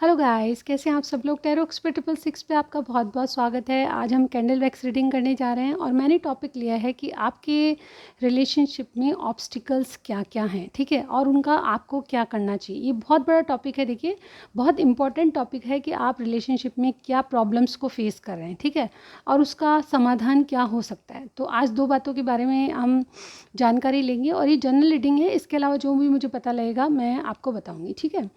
Hello guys, कैसे हैं आप सब लोग। टैरो एक्सपर्ट 666 पे आपका बहुत बहुत स्वागत है। आज हम कैंडल वैक्स रीडिंग करने जा रहे हैं और मैंने टॉपिक लिया है कि आपके रिलेशनशिप में ऑब्स्टिकल्स क्या क्या हैं, ठीक है, और उनका आपको क्या करना चाहिए। ये बहुत बड़ा टॉपिक है, देखिए बहुत इंपॉर्टेंट टॉपिक है कि आप रिलेशनशिप में क्या प्रॉब्लम्स को फेस कर रहे हैं, ठीक है, और उसका समाधान क्या हो सकता है। तो आज दो बातों के बारे में हम जानकारी लेंगे और ये जनरल रीडिंग है। इसके अलावा जो भी मुझे पता लगेगा मैं आपको बताऊँगी, ठीक है।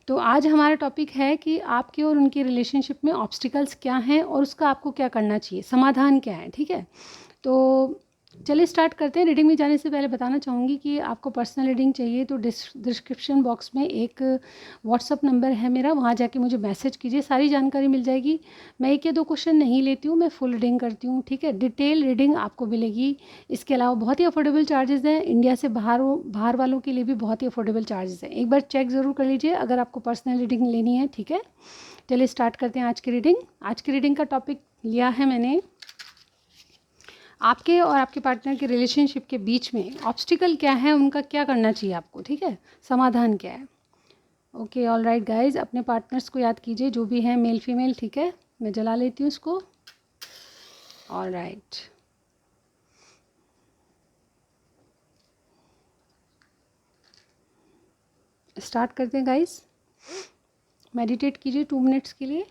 तो आज हमारा टॉपिक है कि आपके और उनके रिलेशनशिप में ऑब्स्टिकल्स क्या हैं और उसका आपको क्या करना चाहिए, समाधान क्या है, ठीक है। तो चलिए स्टार्ट करते हैं। रीडिंग में जाने से पहले बताना चाहूँगी कि आपको पर्सनल रीडिंग चाहिए तो डिस्क्रिप्शन बॉक्स में एक व्हाट्सअप नंबर है मेरा, वहाँ जाके मुझे मैसेज कीजिए, सारी जानकारी मिल जाएगी। मैं एक या दो क्वेश्चन नहीं लेती हूँ, मैं फुल रीडिंग करती हूँ, ठीक है। डिटेल रीडिंग आपको मिलेगी। इसके अलावा बहुत ही अफोर्डेबल चार्जेस हैं। इंडिया से बाहर वालों के लिए भी बहुत ही अफोर्डेबल चार्जेस हैं। एक बार चेक ज़रूर कर लीजिए अगर आपको पर्सनल रीडिंग लेनी है, ठीक है। चलिए स्टार्ट करते हैं आज की रीडिंग। आज की रीडिंग का टॉपिक लिया है मैंने, आपके और आपके पार्टनर के रिलेशनशिप के बीच में ऑब्स्टिकल क्या है, उनका क्या करना चाहिए आपको, ठीक है, समाधान क्या है। ओके, ऑल राइट गाइज, अपने पार्टनर्स को याद कीजिए जो भी हैं, मेल फीमेल, ठीक है। मैं जला लेती हूँ इसको। ऑल राइट, स्टार्ट करते हैं गाइज। मेडिटेट कीजिए 2 मिनट्स के लिए।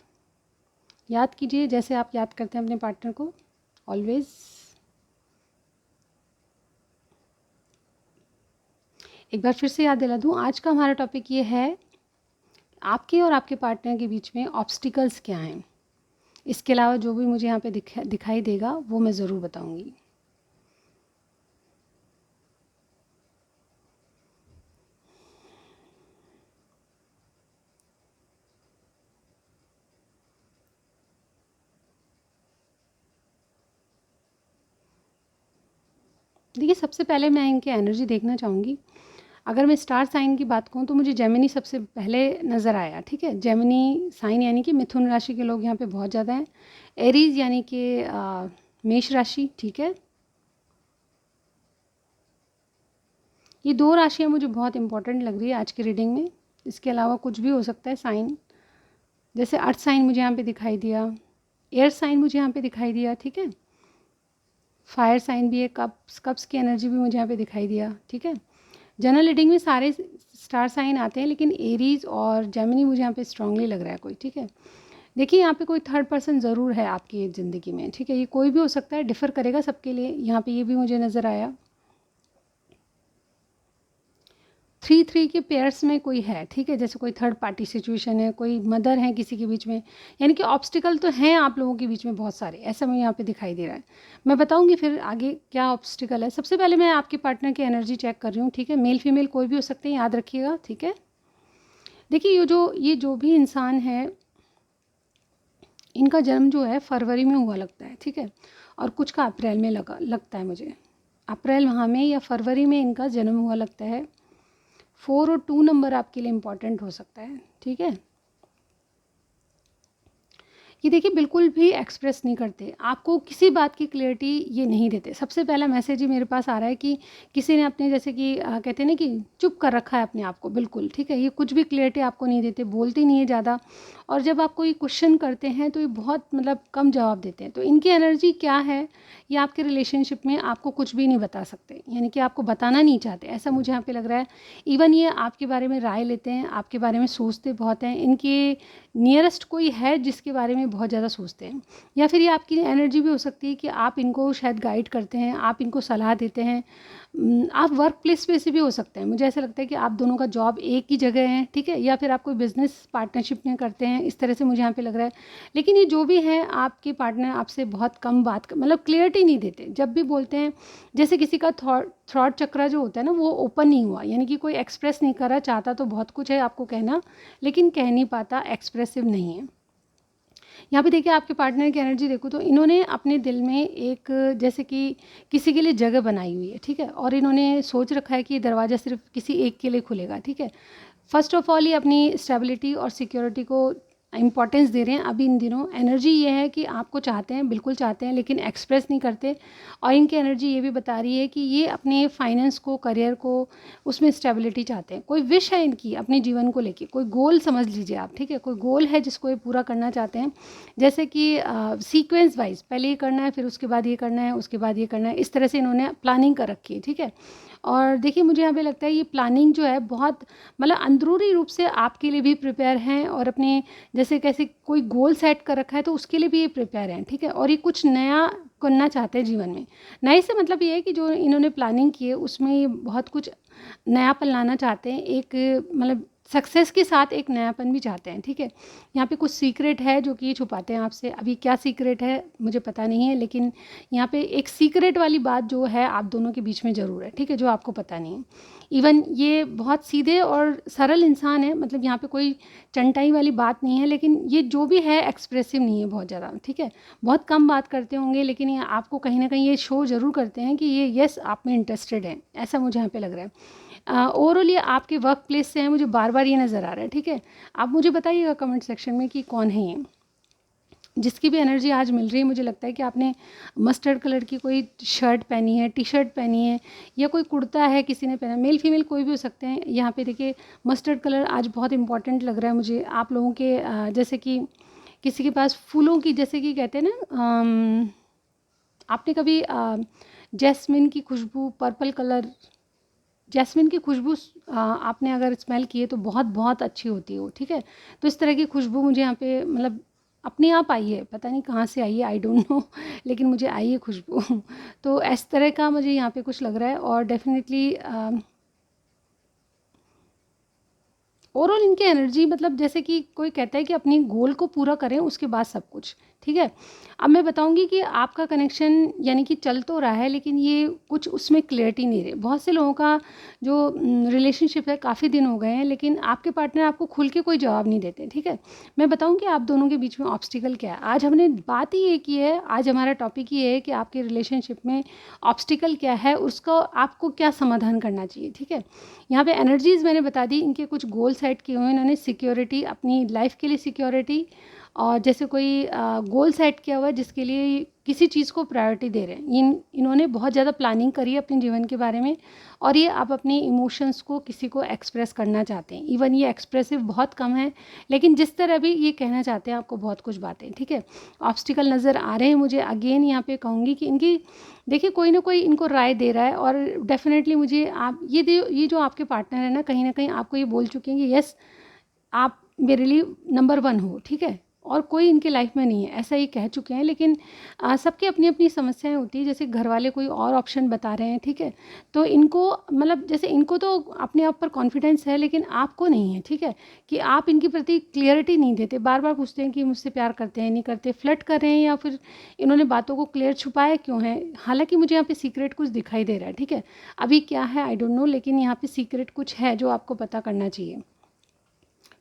याद कीजिए जैसे आप याद करते हैं अपने पार्टनर को ऑलवेज। एक बार फिर से याद दिला दूँ, आज का हमारा टॉपिक ये है आपके और आपके पार्टनर के बीच में ऑब्स्टिकल्स क्या हैं। इसके अलावा जो भी मुझे यहाँ पे दिखाई देगा वो मैं ज़रूर बताऊँगी। देखिए, सबसे पहले मैं इनकी एनर्जी देखना चाहूँगी। अगर मैं स्टार साइन की बात कहूँ तो मुझे जेमिनी सबसे पहले नज़र आया, ठीक है। जेमिनी साइन यानी कि मिथुन राशि के लोग यहाँ पे बहुत ज़्यादा हैं। एरीज यानी कि मेष राशि, ठीक है। ये दो राशियाँ मुझे बहुत इंपॉर्टेंट लग रही है आज की रीडिंग में। इसके अलावा कुछ भी हो सकता है साइन, जैसे अर्थ साइन मुझे यहाँ पे दिखाई दिया, एयर साइन मुझे यहाँ पे दिखाई दिया, ठीक है। फायर साइन भी है, कप्स की एनर्जी भी मुझे यहाँ पे दिखाई दिया, ठीक है। जनरल रीडिंग में सारे स्टार साइन आते हैं, लेकिन एरीज और जेमिनी मुझे यहाँ पे स्ट्रांगली लग रहा है कोई, ठीक है। देखिए, यहाँ पे कोई थर्ड पर्सन ज़रूर है आपकी ज़िंदगी में, ठीक है। ये कोई भी हो सकता है, डिफ़र करेगा सबके लिए। यहाँ पे ये भी मुझे नज़र आया। 3-3 के पेयर्स में कोई है, ठीक है, जैसे कोई थर्ड पार्टी सिचुएशन है, कोई मदर है किसी के बीच में, यानी कि ऑब्स्टिकल तो हैं आप लोगों के बीच में बहुत सारे, ऐसा मुझे यहाँ पे दिखाई दे रहा है। मैं बताऊंगी फिर आगे क्या ऑब्स्टिकल है। सबसे पहले मैं आपके पार्टनर की एनर्जी चेक कर रही हूँ, ठीक है। मेल फीमेल कोई भी हो सकते हैं, याद रखिएगा, ठीक है। देखिए, ये जो भी इंसान है, इनका जन्म जो है फरवरी में हुआ लगता है, ठीक है, और कुछ का अप्रैल में लगता है मुझे। अप्रैल माह में या फरवरी में इनका जन्म हुआ लगता है। 4 और 2 नंबर आपके लिए इम्पॉर्टेंट हो सकता है, ठीक है। ये देखिए, बिल्कुल भी एक्सप्रेस नहीं करते, आपको किसी बात की क्लियरिटी ये नहीं देते। सबसे पहला मैसेज ही मेरे पास आ रहा है कि किसी ने अपने, जैसे कि कहते हैं ना कि चुप कर रखा है अपने आप को, बिल्कुल, ठीक है। ये कुछ भी क्लियरिटी आपको नहीं देते, बोलते नहीं है ज़्यादा, और जब आप कोई क्वेश्चन करते हैं तो ये बहुत मतलब कम जवाब देते हैं। तो इनकी एनर्जी क्या है, ये आपके रिलेशनशिप में आपको कुछ भी नहीं बता सकते, यानी कि आपको बताना नहीं चाहते, ऐसा मुझे यहाँ पे लग रहा है। इवन ये आपके बारे में राय लेते हैं, आपके बारे में सोचते बहुत हैं। इनके नियरेस्ट कोई है जिसके बारे में बहुत ज़्यादा सोचते हैं, या फिर ये आपकी एनर्जी भी हो सकती है कि आप इनको शायद गाइड करते हैं, आप इनको सलाह देते हैं। आप वर्क प्लेस पे से भी हो सकते हैं। मुझे ऐसा लगता है कि आप दोनों का जॉब एक ही जगह है, ठीक है, या फिर आप कोई बिजनेस पार्टनरशिप में करते हैं, इस तरह से मुझे यहाँ पे लग रहा है। लेकिन ये जो भी है, आपके पार्टनर आपसे बहुत कम बात मतलब क्लियरिटी नहीं देते जब भी बोलते हैं। जैसे किसी का थॉट चक्र जो होता है ना, वो ओपन नहीं हुआ, यानी कि कोई एक्सप्रेस नहीं कर रहा, चाहता तो बहुत कुछ है आपको कहना, लेकिन कह नहीं पाता, एक्सप्रेसिव नहीं है। यहाँ पे देखिए, आपके पार्टनर की एनर्जी देखो तो इन्होंने अपने दिल में एक, जैसे कि किसी के लिए जगह बनाई हुई है, ठीक है, और इन्होंने सोच रखा है कि ये दरवाज़ा सिर्फ किसी एक के लिए खुलेगा, ठीक है। फर्स्ट ऑफ ऑल ये अपनी स्टेबिलिटी और सिक्योरिटी को इम्पोर्टेंस दे रहे हैं अभी इन दिनों। एनर्जी ये है कि आपको चाहते हैं, बिल्कुल चाहते हैं, लेकिन एक्सप्रेस नहीं करते। और इनकी एनर्जी ये भी बता रही है कि ये अपने फाइनेंस को, करियर को, उसमें स्टेबिलिटी चाहते हैं। कोई विश है इनकी अपने जीवन को लेके, कोई गोल समझ लीजिए आप, ठीक है, कोई गोल है जिसको ये पूरा करना चाहते हैं। जैसे कि सीक्वेंस वाइज पहले ये करना है, फिर उसके बाद ये करना है, उसके बाद ये करना है, इस तरह से इन्होंने प्लानिंग कर रखी है, ठीक है। और देखिए मुझे यहाँ पे लगता है ये प्लानिंग जो है बहुत मतलब अंदरूनी रूप से आपके लिए भी प्रिपेयर हैं, और अपने जैसे कैसे कोई गोल सेट कर रखा है तो उसके लिए भी ये प्रिपेयर हैं, ठीक है। और ये कुछ नया करना चाहते हैं जीवन में। नए से मतलब ये है कि जो इन्होंने प्लानिंग की है उसमें ये बहुत कुछ नयापन लाना चाहते हैं, एक मतलब सक्सेस के साथ एक नयापन भी चाहते हैं, ठीक है। यहाँ पे कुछ सीक्रेट है जो कि ये छुपाते हैं आपसे। अभी क्या सीक्रेट है मुझे पता नहीं है, लेकिन यहाँ पे एक सीक्रेट वाली बात जो है आप दोनों के बीच में ज़रूर है, ठीक है, जो आपको पता नहीं है। इवन ये बहुत सीधे और सरल इंसान है, मतलब यहाँ पे कोई चंटाई वाली बात नहीं है, लेकिन ये जो भी है एक्सप्रेसिव नहीं है बहुत ज़्यादा, ठीक है। बहुत कम बात करते होंगे, लेकिन ये आपको कहीं ना कहीं ये शो ज़रूर करते हैं कि ये यस आप में इंटरेस्टेड है, ऐसा मुझे यहाँ पे लग रहा है। ओवरऑल ये आपके वर्क प्लेस से हैं, मुझे बार बार ये नज़र आ रहा है, ठीक है। आप मुझे बताइएगा कमेंट सेक्शन में कि कौन है ये। जिसकी भी एनर्जी आज मिल रही है, मुझे लगता है कि आपने मस्टर्ड कलर की कोई शर्ट पहनी है, टी शर्ट पहनी है, या कोई कुर्ता है किसी ने पहना, मेल फीमेल कोई भी हो सकते हैं। यहाँ पे देखिए मस्टर्ड कलर आज बहुत इंपॉर्टेंट लग रहा है मुझे आप लोगों के। जैसे कि किसी के पास फूलों की, जैसे कि कहते हैं ना, आपने कभी जैस्मिन की खुशबू, पर्पल कलर, जैस्मिन की खुशबू आपने अगर स्मेल की है तो बहुत बहुत अच्छी होती है वो, ठीक है। तो इस तरह की खुशबू मुझे यहाँ पे मतलब अपने आप आई है, पता नहीं कहाँ से आई है, आई डोंट नो, लेकिन मुझे आई है खुशबू। तो इस तरह का मुझे यहाँ पे कुछ लग रहा है। और डेफिनेटली ओवरऑल इनकी एनर्जी मतलब जैसे कि कोई कहता है कि अपनी गोल को पूरा करें उसके बाद सब कुछ, ठीक है। अब मैं बताऊंगी कि आपका कनेक्शन यानी कि चल तो रहा है, लेकिन ये कुछ उसमें क्लियरिटी नहीं रही। बहुत से लोगों का जो रिलेशनशिप है काफ़ी दिन हो गए हैं, लेकिन आपके पार्टनर आपको खुल के कोई जवाब नहीं देते, ठीक है। मैं बताऊँ कि आप दोनों के बीच में ऑब्स्टिकल क्या है। आज हमने बात ही ये की है, आज हमारा टॉपिक ये है कि आपके रिलेशनशिप में ऑब्स्टिकल क्या है, उसका आपको क्या समाधान करना चाहिए, ठीक है। यहाँ पे एनर्जीज़ मैंने बता दी, इनके कुछ गोल सेट किए हुए हैं इन्होंने। सिक्योरिटी, अपनी लाइफ के लिए सिक्योरिटी, और जैसे कोई गोल सेट किया हुआ है जिसके लिए किसी चीज़ को प्रायोरिटी दे रहे हैं। इन्होंने बहुत ज़्यादा प्लानिंग करी है अपने जीवन के बारे में, और ये आप अपने इमोशंस को किसी को एक्सप्रेस करना चाहते हैं। इवन ये एक्सप्रेसिव बहुत कम है, लेकिन जिस तरह भी ये कहना चाहते हैं आपको बहुत कुछ बातें, ठीक है। ऑब्स्टिकल नज़र आ रहे हैं मुझे। अगेन यहाँ पे कहूँगी कि इनकी देखिए कोई ना कोई इनको राय दे रहा है, और डेफिनेटली मुझे आप ये जो आपके पार्टनर है ना कहीं आपको ये बोल चुके हैं कि यस आप मेरे लिए नंबर वन हो, ठीक है, और कोई इनके लाइफ में नहीं है, ऐसा ही कह चुके हैं। लेकिन सबकी अपनी अपनी समस्याएं होती है। जैसे घर वाले कोई और ऑप्शन बता रहे हैं, ठीक है, तो इनको मतलब जैसे इनको तो अपने आप पर कॉन्फिडेंस है, लेकिन आपको नहीं है, ठीक है, कि आप इनके प्रति क्लियरिटी नहीं देते। बार बार पूछते हैं कि मुझसे प्यार करते हैं नहीं करते, फ्लर्ट कर रहे हैं, या फिर इन्होंने बातों को क्लियर छुपाया क्यों है। हालांकि मुझे यहाँ पे सीक्रेट कुछ दिखाई दे रहा है, ठीक है। अभी क्या है आई डोंट नो, लेकिन यहाँ पे सीक्रेट कुछ है जो आपको पता करना चाहिए।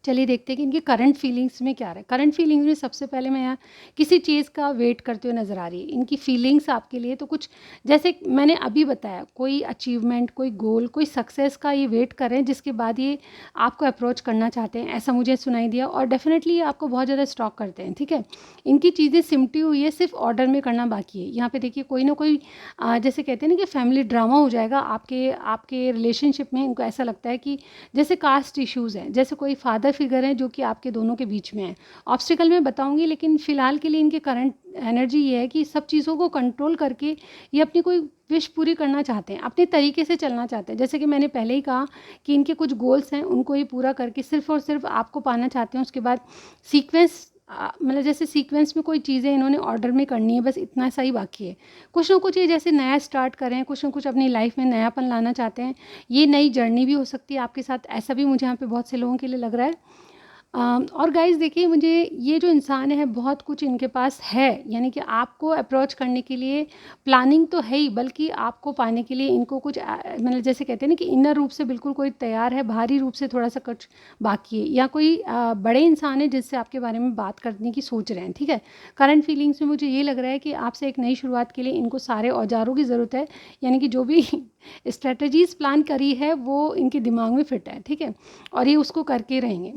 चलिए देखते हैं कि इनकी करंट फीलिंग्स में क्या रहा है। करंट फीलिंग्स में सबसे पहले मैं यहाँ किसी चीज़ का वेट करते हुए नज़र आ रही है। इनकी फीलिंग्स आपके लिए तो कुछ जैसे मैंने अभी बताया, कोई अचीवमेंट, कोई गोल, कोई सक्सेस का ये वेट कर रहे हैं, जिसके बाद ये आपको अप्रोच करना चाहते हैं, ऐसा मुझे सुनाई दिया। और डेफिनेटली ये आपको बहुत ज़्यादा स्टॉक करते हैं, ठीक है। इनकी चीज़ें सिमटी हुई है, सिर्फ ऑर्डर में करना बाकी है। यहाँ पे देखिए कोई ना कोई जैसे कहते हैं ना कि फैमिली ड्रामा हो जाएगा आपके आपके रिलेशनशिप में। इनको ऐसा लगता है कि जैसे कास्ट इश्यूज़ हैं, जैसे कोई फादर फिगर हैं जो कि आपके दोनों के बीच में है। ऑब्स्टिकल में बताऊंगी, लेकिन फ़िलहाल के लिए इनके करंट एनर्जी ये है कि सब चीज़ों को कंट्रोल करके ये अपनी कोई विश पूरी करना चाहते हैं, अपने तरीके से चलना चाहते हैं। जैसे कि मैंने पहले ही कहा कि इनके कुछ गोल्स हैं, उनको ये पूरा करके सिर्फ और सिर्फ आपको पाना चाहते हैं। उसके बाद सीक्वेंस मतलब जैसे सीक्वेंस में कोई चीज़ें इन्होंने ऑर्डर में करनी है, बस इतना सा ही बाकी है। कुछ ना कुछ ये जैसे नया स्टार्ट करें, कुछ ना कुछ अपनी लाइफ में नयापन लाना चाहते हैं। ये नई जर्नी भी हो सकती है आपके साथ, ऐसा भी मुझे यहाँ पे बहुत से लोगों के लिए लग रहा है। और गाइस देखिए, मुझे ये जो इंसान है बहुत कुछ इनके पास है, यानी कि आपको अप्रोच करने के लिए प्लानिंग तो है ही, बल्कि आपको पाने के लिए इनको कुछ मतलब जैसे कहते हैं ना कि इनर रूप से बिल्कुल कोई तैयार है, बाहरी रूप से थोड़ा सा कुछ बाकी है, या कोई बड़े इंसान है जिससे आपके बारे में बात करने की सोच रहे हैं, ठीक है। करंट फीलिंग्स में मुझे ये लग रहा है कि आपसे एक नई शुरुआत के लिए इनको सारे औजारों की ज़रूरत है, यानी कि जो भी स्ट्रेटजीज प्लान करी है वो इनके दिमाग में फिट है, ठीक है, और ये उसको करके रहेंगे।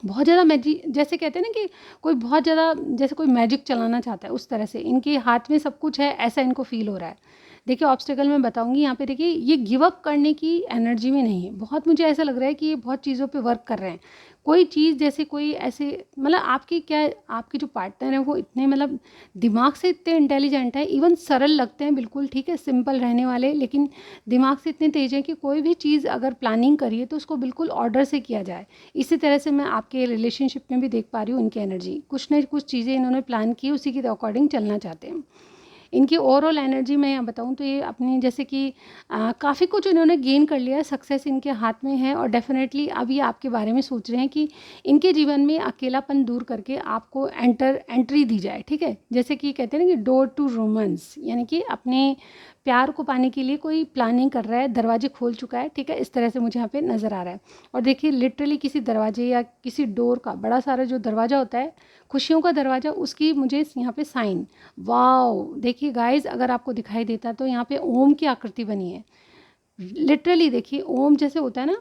बहुत ज़्यादा मैजिक, जैसे कहते हैं ना कि कोई बहुत ज़्यादा जैसे कोई मैजिक चलाना चाहता है, उस तरह से इनके हाथ में सब कुछ है, ऐसा इनको फील हो रहा है। देखिए ऑब्स्टेकल मैं बताऊँगी यहाँ पे, देखिए ये गिव अप करने की एनर्जी में नहीं है, बहुत मुझे ऐसा लग रहा है कि ये बहुत चीज़ों पे वर्क कर रहे हैं। कोई चीज़ जैसे कोई ऐसे मतलब आपकी क्या, आपके जो पार्टनर हैं वो इतने मतलब दिमाग से इतने इंटेलिजेंट हैं, इवन सरल लगते हैं बिल्कुल, ठीक है, सिंपल रहने वाले, लेकिन दिमाग से इतने तेज़ हैं कि कोई भी चीज़ अगर प्लानिंग करिए तो उसको बिल्कुल ऑर्डर से किया जाए। इसी तरह से मैं आपके रिलेशनशिप में भी देख पा रही हूँ इनकी एनर्जी, कुछ न कुछ चीज़ें इन्होंने प्लान की, उसी के अकॉर्डिंग चलना चाहते हैं। इनकी ओवरऑल एनर्जी मैं यहाँ बताऊँ तो ये अपनी जैसे कि काफ़ी कुछ इन्होंने गेन कर लिया है, सक्सेस इनके हाथ में है, और डेफिनेटली अब ये आपके बारे में सोच रहे हैं कि इनके जीवन में अकेलापन दूर करके आपको एंट्री दी जाए, ठीक है। जैसे कि कहते हैं ना कि डोर टू रोमांस, यानी कि अपने प्यार को पाने के लिए कोई प्लानिंग कर रहा है, दरवाजे खोल चुका है, ठीक है, इस तरह से मुझे यहाँ पे नज़र आ रहा है। और देखिए लिटरली किसी दरवाजे या किसी डोर का बड़ा सारा जो दरवाज़ा होता है, खुशियों का दरवाज़ा, उसकी मुझे यहाँ पे साइन, वाओ देखिए गाइस, अगर आपको दिखाई देता तो यहाँ पे ओम की आकृति बनी है। लिटरली देखिए ओम जैसे होता है ना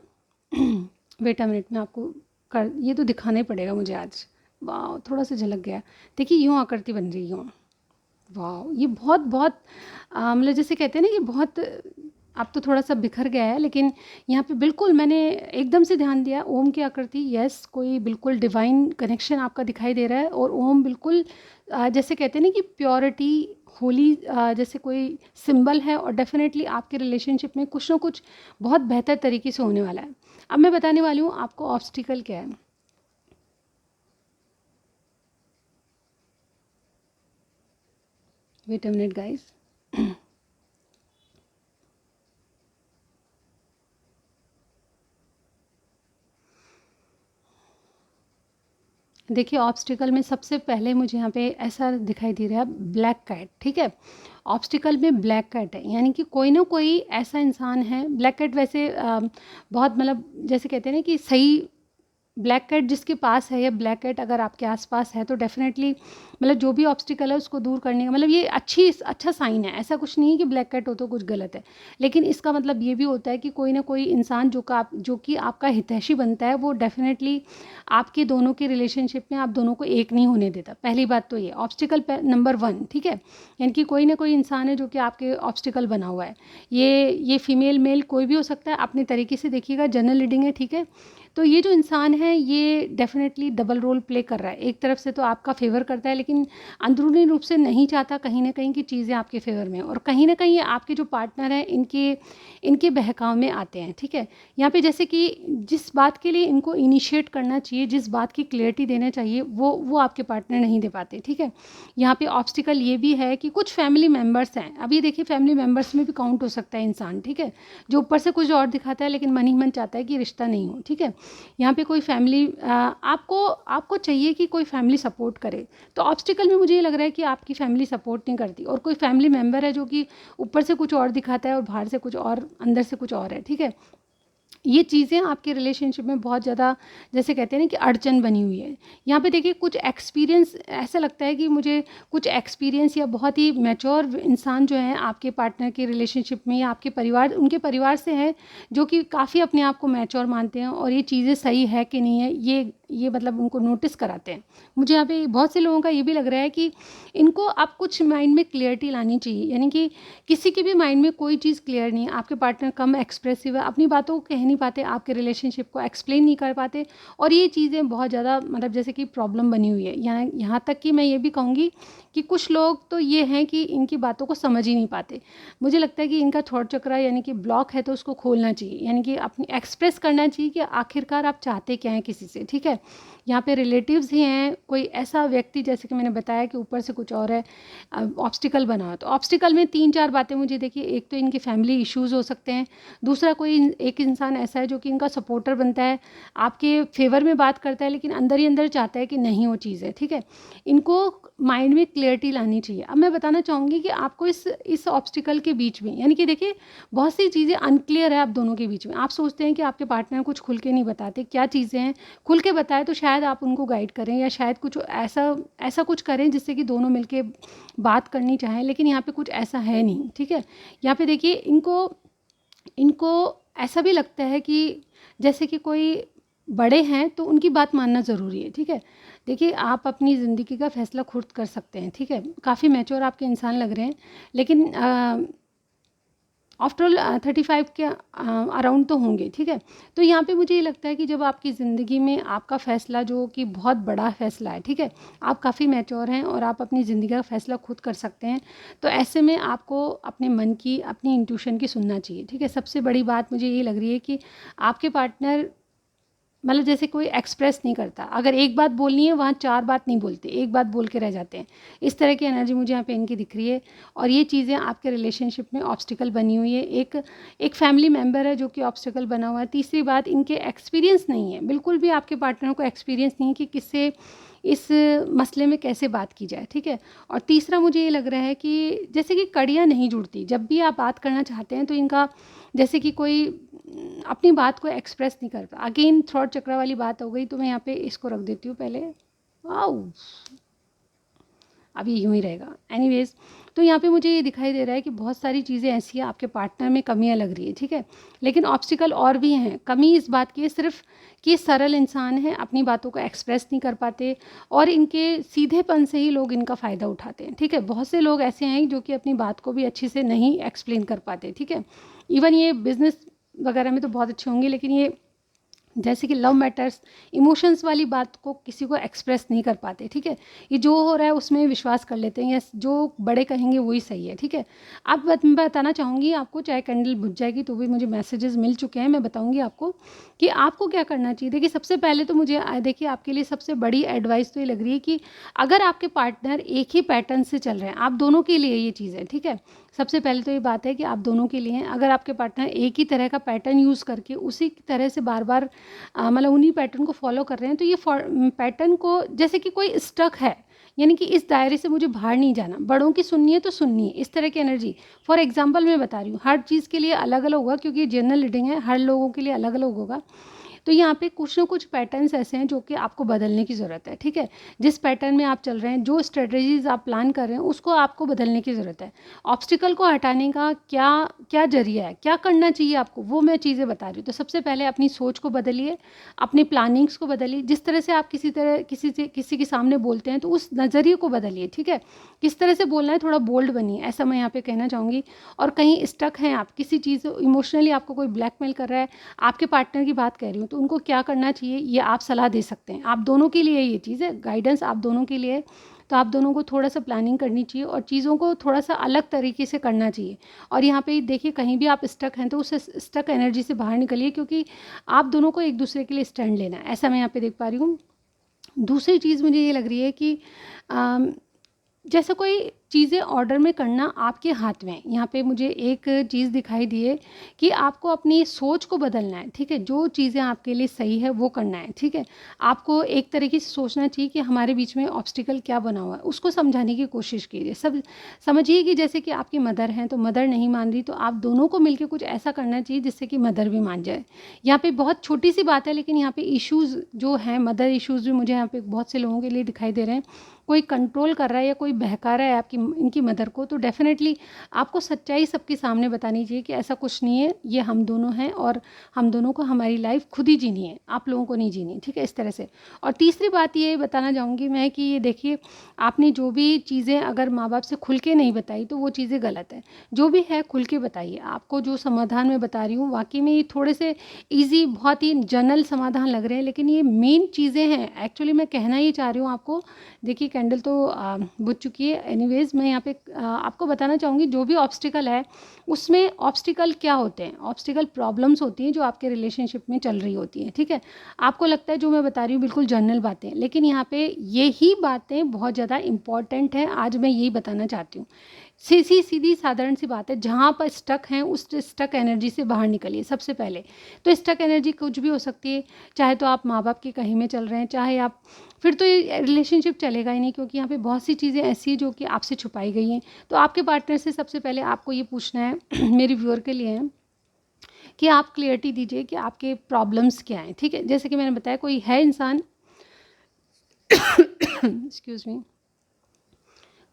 वेट अ मिनट में आपको कर, ये तो दिखाना ही पड़ेगा मुझे आज। वाह थोड़ा सा झलक गया, देखिए यूँ आकृति बन रही है, यूँ, वाह ये बहुत बहुत मतलब जैसे कहते हैं ना कि बहुत, अब तो थोड़ा सा बिखर गया है, लेकिन यहाँ पे बिल्कुल मैंने एकदम से ध्यान दिया, ओम की आकृति, यस कोई बिल्कुल डिवाइन कनेक्शन आपका दिखाई दे रहा है। और ओम बिल्कुल जैसे कहते हैं ना कि प्योरिटी, होली जैसे कोई सिंबल है, और डेफिनेटली आपके रिलेशनशिप में कुछ ना कुछ बहुत बेहतर तरीके से होने वाला है। अब मैं बताने वाली हूँ आपको ऑब्स्टिकल क्या है। Wait a minute guys. देखिए ऑब्स्टिकल में सबसे पहले मुझे यहाँ पे ऐसा दिखाई दे रहा है, ब्लैक कैट, ठीक है। ऑब्स्टिकल में ब्लैक कैट है, यानी कि कोई ना कोई ऐसा इंसान है, ब्लैक कैट वैसे बहुत मतलब जैसे कहते हैं ना कि सही, ब्लैक कैट जिसके पास है, या ब्लैक कैट अगर आपके आसपास है, तो डेफिनेटली मतलब जो भी ऑब्स्टिकल है उसको दूर करने का मतलब ये अच्छा साइन है। ऐसा कुछ नहीं है कि ब्लैक कैट हो तो कुछ गलत है, लेकिन इसका मतलब ये भी होता है कि कोई ना कोई इंसान जो कि आपका हितैषी बनता है, वो डेफिनेटली आपके दोनों के रिलेशनशिप में आप दोनों को एक नहीं होने देता। पहली बात तो ये ऑब्स्टिकल नंबर 1, ठीक है। यानी कि कोई ना कोई इंसान है जो कि आपके ऑब्स्टिकल बना हुआ है। ये फीमेल मेल कोई भी हो सकता है, अपने तरीके से देखिएगा, जनरल रीडिंग है, ठीक है। तो ये जो इंसान है ये डेफिनेटली डबल रोल प्ले कर रहा है, एक तरफ से तो आपका फेवर करता है, लेकिन अंदरूनी रूप से नहीं चाहता कहीं ना कहीं की चीज़ें आपके फेवर में, और कहीं ना कहीं आपके जो पार्टनर हैं इनके इनके बहकाव में आते हैं, ठीक है। यहाँ पे जैसे कि जिस बात के लिए इनको इनिशिएट करना चाहिए, जिस बात की क्लियरिटी देना चाहिए, वो आपके पार्टनर नहीं दे पाते, ठीक है। यहाँ पे ऑब्स्टिकल ये भी है कि कुछ फैमिली मेम्बर्स हैं, अभी देखिए फैमिली मेम्बर्स में भी काउंट हो सकता है इंसान, ठीक है, जो ऊपर से कुछ और दिखाता है लेकिन मन ही मन चाहता है कि रिश्ता नहीं हो, ठीक है। यहाँ पे कोई फैमिली आपको आपको चाहिए कि कोई फैमिली सपोर्ट करे, तो ऑब्स्टिकल में मुझे ये लग रहा है कि आपकी फैमिली सपोर्ट नहीं करती, और कोई फैमिली मेम्बर है जो कि ऊपर से कुछ और दिखाता है और बाहर से कुछ और, अंदर से कुछ और है, ठीक है। ये चीज़ें आपके रिलेशनशिप में बहुत ज़्यादा जैसे कहते हैं ना कि अड़चन बनी हुई है। यहाँ पे देखिए कुछ एक्सपीरियंस, ऐसा लगता है कि मुझे कुछ एक्सपीरियंस या बहुत ही मैच्योर इंसान जो हैं आपके पार्टनर के रिलेशनशिप में, या आपके परिवार, उनके परिवार से हैं, जो कि काफ़ी अपने आप को मैच्योर मानते हैं, और ये चीज़ें सही है कि नहीं है ये मतलब उनको नोटिस कराते हैं। मुझे यहाँ पे बहुत से लोगों का ये भी लग रहा है कि इनको अब कुछ माइंड में क्लियरिटी लानी चाहिए, यानी कि किसी के भी माइंड में कोई चीज़ क्लियर नहीं है, आपके पार्टनर कम एक्सप्रेसिव है, अपनी बातों को कह नहीं पाते, आपके रिलेशनशिप को एक्सप्लेन नहीं कर पाते, और ये चीज़ें बहुत ज़्यादा मतलब जैसे कि प्रॉब्लम बनी हुई है। यहाँ तक कि मैं ये भी कहूँगी कि कुछ लोग तो ये हैं कि इनकी बातों को समझ ही नहीं पाते। मुझे लगता है कि इनका थॉट चक्र यानी कि ब्लॉक है, तो उसको खोलना चाहिए, यानी कि अपनी एक्सप्रेस करना चाहिए कि आखिरकार आप चाहते क्या हैं किसी से, ठीक है। यहाँ पे रिलेटिव्स ही हैं, कोई ऐसा व्यक्ति जैसे कि मैंने बताया कि ऊपर से कुछ और है, ऑब्स्टिकल बना हो, तो ऑब्स्टिकल में 3-4 बातें मुझे देखिए, एक तो इनके फैमिली इश्यूज़ हो सकते हैं, दूसरा कोई एक इंसान ऐसा है जो कि इनका सपोर्टर बनता है, आपके फेवर में बात करता है, लेकिन अंदर ही अंदर चाहता है कि नहीं वो चीज़ है, ठीक है। इनको माइंड में क्लियरिटी लानी चाहिए। अब मैं बताना चाहूँगी कि आपको इस ऑब्स्टिकल के बीच में, यानी कि देखिए बहुत सी चीज़ें अनक्लियर है आप दोनों के बीच में, आप सोचते हैं कि आपके पार्टनर कुछ खुल के नहीं बताते, क्या चीज़ें हैं, खुल के बताए तो शायद आप उनको गाइड करें, या शायद कुछ ऐसा ऐसा कुछ करें जिससे कि दोनों मिलके बात करनी चाहें, लेकिन यहाँ पे कुछ ऐसा है नहीं, ठीक है। यहाँ पे देखिए इनको इनको ऐसा भी लगता है कि जैसे कि कोई बड़े हैं तो उनकी बात मानना ज़रूरी है, ठीक है। देखिए आप अपनी ज़िंदगी का फ़ैसला खुद कर सकते हैं, ठीक है। काफ़ी मैच्योर आपके इंसान लग रहे हैं, लेकिन आफ्टर ऑल 35 के अराउंड तो होंगे, ठीक है। तो यहाँ पे मुझे ये लगता है कि जब आपकी ज़िंदगी में आपका फ़ैसला जो कि बहुत बड़ा फ़ैसला है, ठीक है, आप काफ़ी मैच्योर हैं और आप अपनी ज़िंदगी का फ़ैसला खुद कर सकते हैं, तो ऐसे में आपको अपने मन की, अपनी इंट्यूशन की सुनना चाहिए, ठीक है। सबसे बड़ी बात मुझे ये लग रही है कि आपके पार्टनर मतलब जैसे कोई एक्सप्रेस नहीं करता, अगर एक बात बोलनी है वहाँ 4 बात नहीं बोलते, एक बात बोल के रह जाते हैं। इस तरह की एनर्जी मुझे यहाँ पे इनकी दिख रही है और ये चीज़ें आपके रिलेशनशिप में ऑब्स्टिकल बनी हुई है। एक फैमिली मेंबर है जो कि ऑब्स्टिकल बना हुआ है। तीसरी बात, इनके एक्सपीरियंस नहीं है, बिल्कुल भी आपके पार्टनर को एक्सपीरियंस नहीं है कि किससे इस मसले में कैसे बात की जाए, ठीक है। और तीसरा मुझे ये लग रहा है कि जैसे कि कड़ियाँ नहीं जुड़ती, जब भी आप बात करना चाहते हैं तो इनका जैसे कि कोई अपनी बात को एक्सप्रेस नहीं करता। अगेन थ्रॉट चक्र वाली बात हो गई, तो मैं यहाँ पे इसको रख देती हूँ पहले। आओ, अब ये यूँ ही रहेगा। एनीवेज़, तो यहाँ पे मुझे ये दिखाई दे रहा है कि बहुत सारी चीज़ें ऐसी हैं, आपके पार्टनर में कमियाँ लग रही है, ठीक है। लेकिन ऑब्स्टिकल और भी हैं। कमी इस बात की है सिर्फ कि सरल इंसान हैं, अपनी बातों को एक्सप्रेस नहीं कर पाते और इनके सीधेपन से ही लोग इनका फ़ायदा उठाते हैं, ठीक है। बहुत से लोग ऐसे हैं जो कि अपनी बात को भी अच्छे से नहीं एक्सप्लेन कर पाते, ठीक है। इवन ये बिज़नेस वगैरह में तो बहुत अच्छे होंगे, लेकिन ये जैसे कि लव मैटर्स, इमोशंस वाली बात को किसी को एक्सप्रेस नहीं कर पाते, ठीक है। ये जो हो रहा है उसमें विश्वास कर लेते हैं, या जो बड़े कहेंगे वही सही है, ठीक है। अब मैं बताना चाहूँगी आपको, चाहे कैंडल बुझ जाएगी तो भी मुझे मैसेजेस मिल चुके हैं, मैं बताऊँगी आपको कि आपको क्या करना चाहिए। देखिए सबसे पहले तो मुझे देखिए आपके लिए सबसे बड़ी एडवाइस तो ये लग रही है कि अगर आपके पार्टनर एक ही पैटर्न से चल रहे हैं, आप दोनों के लिए ये चीज़ है, ठीक है। सबसे पहले तो ये बात है कि आप दोनों के लिए हैं। अगर आपके पार्टनर एक ही तरह का पैटर्न यूज़ करके उसी तरह से बार बार मतलब उन्हीं पैटर्न को फॉलो कर रहे हैं, तो ये पैटर्न को जैसे कि कोई स्टक है, यानी कि इस दायरे से मुझे बाहर नहीं जाना, बड़ों की सुननी है तो सुननी है, इस तरह की एनर्जी। फॉर एग्जांपल मैं बता रही हूँ, हर चीज़ के लिए अलग अलग होगा क्योंकि ये जनरल रीडिंग है, हर लोगों के लिए अलग अलग होगा। तो यहाँ पे कुछ ना कुछ पैटर्न्स ऐसे हैं जो कि आपको बदलने की ज़रूरत है, ठीक है। जिस पैटर्न में आप चल रहे हैं, जो स्ट्रेटजीज आप प्लान कर रहे हैं, उसको आपको बदलने की ज़रूरत है। ऑब्स्टिकल को हटाने का क्या क्या जरिया है, क्या करना चाहिए आपको, वो मैं चीज़ें बता रही हूँ। तो सबसे पहले अपनी सोच को बदलिए, अपनी प्लानिंग्स को बदलिए। जिस तरह से आप किसी के सामने बोलते हैं तो उस नज़रिए को बदलिए, ठीक है। किस तरह से बोलना है, थोड़ा बोल्ड बनिए, ऐसा मैं यहाँ पे कहना चाहूँगी। और कहीं स्टक हैं आप किसी चीज़, इमोशनली आपको कोई ब्लैकमेल कर रहा है, आपके पार्टनर की बात कर रही हूँ, तो उनको क्या करना चाहिए ये आप सलाह दे सकते हैं। आप दोनों के लिए ये चीज़ है, गाइडेंस आप दोनों के लिए है। तो आप दोनों को थोड़ा सा प्लानिंग करनी चाहिए और चीज़ों को थोड़ा सा अलग तरीके से करना चाहिए। और यहाँ पे देखिए कहीं भी आप स्टक हैं तो उस स्टक एनर्जी से बाहर निकलिए, क्योंकि आप दोनों को एक दूसरे के लिए स्टैंड लेना है, ऐसा मैं यहाँ पे देख पा रही हूँ। दूसरी चीज़ मुझे ये लग रही है कि जैसे कोई चीज़ें ऑर्डर में करना आपके हाथ में है। यहाँ पे मुझे एक चीज़ दिखाई दी है कि आपको अपनी सोच को बदलना है, ठीक है। जो चीज़ें आपके लिए सही है वो करना है, ठीक है। आपको एक तरीके से सोचना चाहिए कि हमारे बीच में ऑब्स्टिकल क्या बना हुआ है, उसको समझाने की कोशिश कीजिए। सब समझिए कि जैसे कि आपकी मदर हैं तो मदर नहीं मान रही, तो आप दोनों को मिलकर कुछ ऐसा करना चाहिए जिससे कि मदर भी मान जाए। यहाँ पे बहुत छोटी सी बात है, लेकिन यहाँ पे इश्यूज़ जो हैं, मदर इश्यूज़ भी मुझे यहाँ पे बहुत से लोगों के लिए दिखाई दे रहे हैं। कोई कंट्रोल कर रहा है या कोई बहका रहा है आपकी इनकी मदर को, तो डेफ़िनेटली आपको सच्चाई सबके सामने बतानी चाहिए कि ऐसा कुछ नहीं है, ये हम दोनों हैं और हम दोनों को हमारी लाइफ खुद ही जीनी है, आप लोगों को नहीं जीनी, ठीक है, इस तरह से। और तीसरी बात ये बताना चाहूँगी मैं कि ये देखिए, आपने जो भी चीज़ें अगर माँ बाप से खुल के नहीं बताई तो वो चीज़ें गलत है। जो भी है खुल के बताइए। आपको जो समाधान मैं बता रही हूँ वाक़ई में ये थोड़े से ईज़ी, बहुत ही जनरल समाधान लग रहे हैं, लेकिन ये मेन चीज़ें हैं। एक्चुअली मैं कहना ये चाह रही हूँ आपको। देखिए कैंडल तो बुझ चुकी है। एनीवेज़ मैं यहाँ पे आपको बताना चाहूँगी, जो भी ऑब्स्टिकल है उसमें ऑब्स्टिकल क्या होते हैं, ऑब्स्टिकल प्रॉब्लम्स होती हैं जो आपके रिलेशनशिप में चल रही होती हैं, ठीक है। आपको लगता है जो मैं बता रही हूँ बिल्कुल जनरल बातें, लेकिन यहाँ पे यही बातें बहुत ज़्यादा इंपॉर्टेंट हैं। आज मैं यही बताना चाहती हूँ। सीधी साधारण सी बात है, जहाँ पर स्टक हैं उस स्टक एनर्जी से बाहर निकलिए सबसे पहले। तो स्टक एनर्जी कुछ भी हो सकती है, चाहे तो आप माँ बाप की कहीं में चल रहे हैं, चाहे आप, फिर तो ये रिलेशनशिप चलेगा ही नहीं, क्योंकि यहाँ पे बहुत सी चीज़ें ऐसी हैं जो कि आपसे छुपाई गई हैं। तो आपके पार्टनर से सबसे पहले आपको ये पूछना है मेरे व्यूअर के लिए है कि आप क्लियरिटी दीजिए कि आपके प्रॉब्लम्स क्या हैं, ठीक है। जैसे कि मैंने बताया, कोई है इंसान एक्सक्यूज़ मी,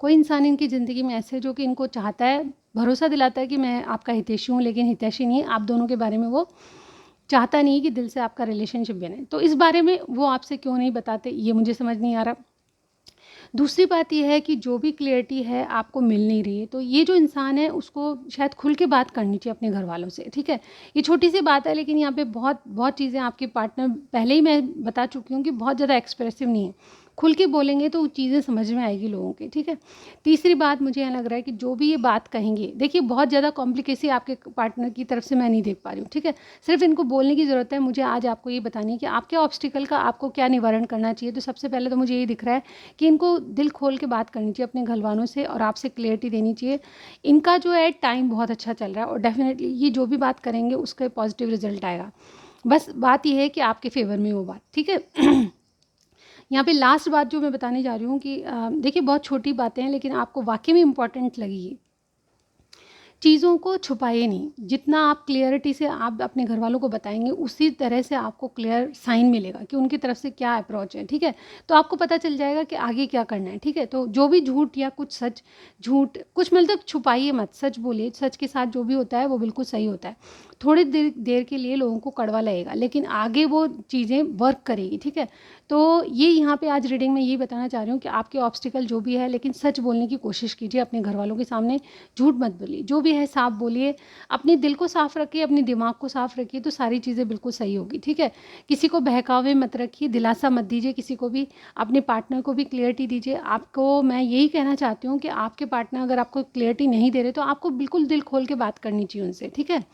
कोई इंसान इनकी ज़िंदगी में ऐसे जो कि इनको चाहता है, भरोसा दिलाता है कि मैं आपका हितैषी हूँ, लेकिन हितैषी नहीं है, आप दोनों के बारे में वो चाहता नहीं कि दिल से आपका रिलेशनशिप बने। तो इस बारे में वो आपसे क्यों नहीं बताते, ये मुझे समझ नहीं आ रहा। दूसरी बात ये है कि जो भी क्लियरिटी है आपको मिल नहीं रही है, तो ये जो इंसान है उसको शायद खुल के बात करनी चाहिए अपने घर वालों से, ठीक है। ये छोटी सी बात है, लेकिन यहाँ पे बहुत बहुत चीज़ें आपके पार्टनर, पहले ही मैं बता चुकी हूँ कि बहुत ज़्यादा एक्सप्रेसिव नहीं है। खुल के बोलेंगे तो चीज़ें समझ में आएगी लोगों के, ठीक है। तीसरी बात मुझे यहाँ लग रहा है कि जो भी ये बात कहेंगे, देखिए बहुत ज़्यादा कॉम्प्लिकेसी आपके पार्टनर की तरफ से मैं नहीं देख पा रही हूँ, ठीक है। सिर्फ इनको बोलने की ज़रूरत है। मुझे आज आपको ये बतानी है कि आपके ऑब्स्टिकल का आपको क्या निवारण करना चाहिए। तो सबसे पहले तो मुझे यही दिख रहा है कि इनको दिल खोल के बात करनी चाहिए अपने घरवालों से और आपसे क्लियरिटी देनी चाहिए। इनका जो है टाइम बहुत अच्छा चल रहा है और डेफिनेटली ये जो भी बात करेंगे उसका पॉजिटिव रिजल्ट आएगा। बस बात ये है कि आपके फेवर में वो बात, ठीक है। यहाँ पे लास्ट बात जो मैं बताने जा रही हूँ कि देखिए बहुत छोटी बातें हैं, लेकिन आपको वाकई में इम्पॉर्टेंट लगी ये। चीज़ों को छुपाइए नहीं। जितना आप क्लियरिटी से आप अपने घर वालों को बताएंगे, उसी तरह से आपको क्लियर साइन मिलेगा कि उनकी तरफ से क्या अप्रोच है, ठीक है। तो आपको पता चल जाएगा कि आगे क्या करना है, ठीक है। तो जो भी झूठ या कुछ सच, झूठ कुछ मतलब छुपाइए मत, सच बोलिए। सच के साथ जो भी होता है वो बिल्कुल सही होता है। थोड़ी देर देर के लिए लोगों को कड़वा लगेगा, लेकिन आगे वो चीज़ें वर्क करेगी, ठीक है। तो ये यहाँ पे आज रीडिंग में यही बताना चाह रही हूँ कि आपके ऑब्स्टिकल जो भी है, लेकिन सच बोलने की कोशिश कीजिए अपने घर वालों के सामने। झूठ मत बोलिए, जो भी है साफ बोलिए। अपने दिल को साफ रखिए, अपने दिमाग को साफ रखिए, तो सारी चीज़ें बिल्कुल सही होगी, ठीक है। किसी को बहकावे मत रखिए, दिलासा मत दीजिए किसी को भी। अपने पार्टनर को भी क्लियरिटी दीजिए। आपको मैं यही कहना चाहती हूँ कि आपके पार्टनर अगर आपको क्लियरिटी नहीं दे रहे, तो आपको बिल्कुल दिल खोल के बात करनी चाहिए उनसे, ठीक है।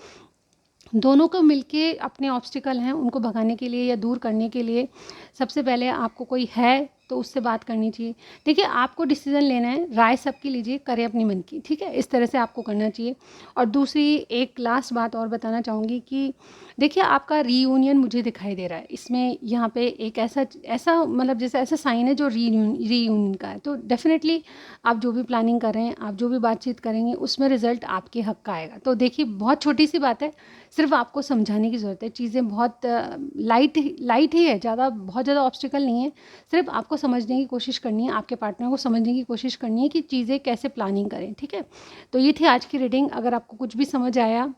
दोनों को मिलके अपने ऑब्स्टिकल हैं उनको भगाने के लिए या दूर करने के लिए सबसे पहले आपको कोई है तो उससे बात करनी चाहिए। देखिए आपको डिसीजन लेना है, राय सबकी लीजिए, करें अपनी मन की, ठीक है। इस तरह से आपको करना चाहिए। और दूसरी एक लास्ट बात और बताना चाहूँगी कि देखिए आपका रीयूनियन मुझे दिखाई दे रहा है इसमें। यहाँ पे एक ऐसा ऐसा मतलब जैसे ऐसा साइन है जो रीयूनियन का है। तो डेफिनेटली आप जो भी प्लानिंग कर रहे हैं, आप जो भी बातचीत करेंगे, उसमें रिजल्ट आपके हक का आएगा। तो देखिए बहुत छोटी सी बात है, सिर्फ आपको समझाने की ज़रूरत है। चीज़ें बहुत लाइट लाइट ही है, ज़्यादा बहुत ज़्यादा ऑब्स्टिकल नहीं है। सिर्फ आपको समझने की कोशिश करनी है, आपके पार्टनर को समझने की कोशिश करनी है कि चीज़ें कैसे प्लानिंग करें, ठीक है। तो ये थी आज की रीडिंग। अगर आपको कुछ भी समझ आया,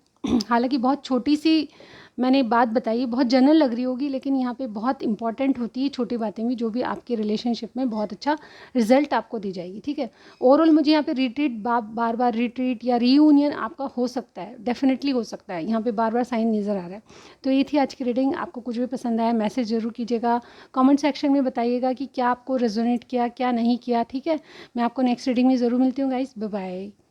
हालांकि बहुत छोटी सी मैंने बात बताई, बहुत जनरल लग रही होगी, लेकिन यहाँ पे बहुत इंपॉर्टेंट होती है छोटी बातें भी, जो भी आपके रिलेशनशिप में बहुत अच्छा रिजल्ट आपको दी जाएगी, ठीक है। ओवरऑल मुझे यहाँ पे रिट्रीट बार बार रिट्रीट या रीयूनियन आपका हो सकता है, डेफिनेटली हो सकता है। यहाँ पे बार बार साइन नज़र आ रहा है। तो ये थी आज की रीडिंग। आपको कुछ भी पसंद आया मैसेज ज़रूर कीजिएगा, कमेंट सेक्शन में बताइएगा कि क्या आपको रेजोनेट किया, क्या नहीं किया, ठीक है। मैं आपको नेक्स्ट रीडिंग में ज़रूर मिलती हूँ गाइस। Bye bye.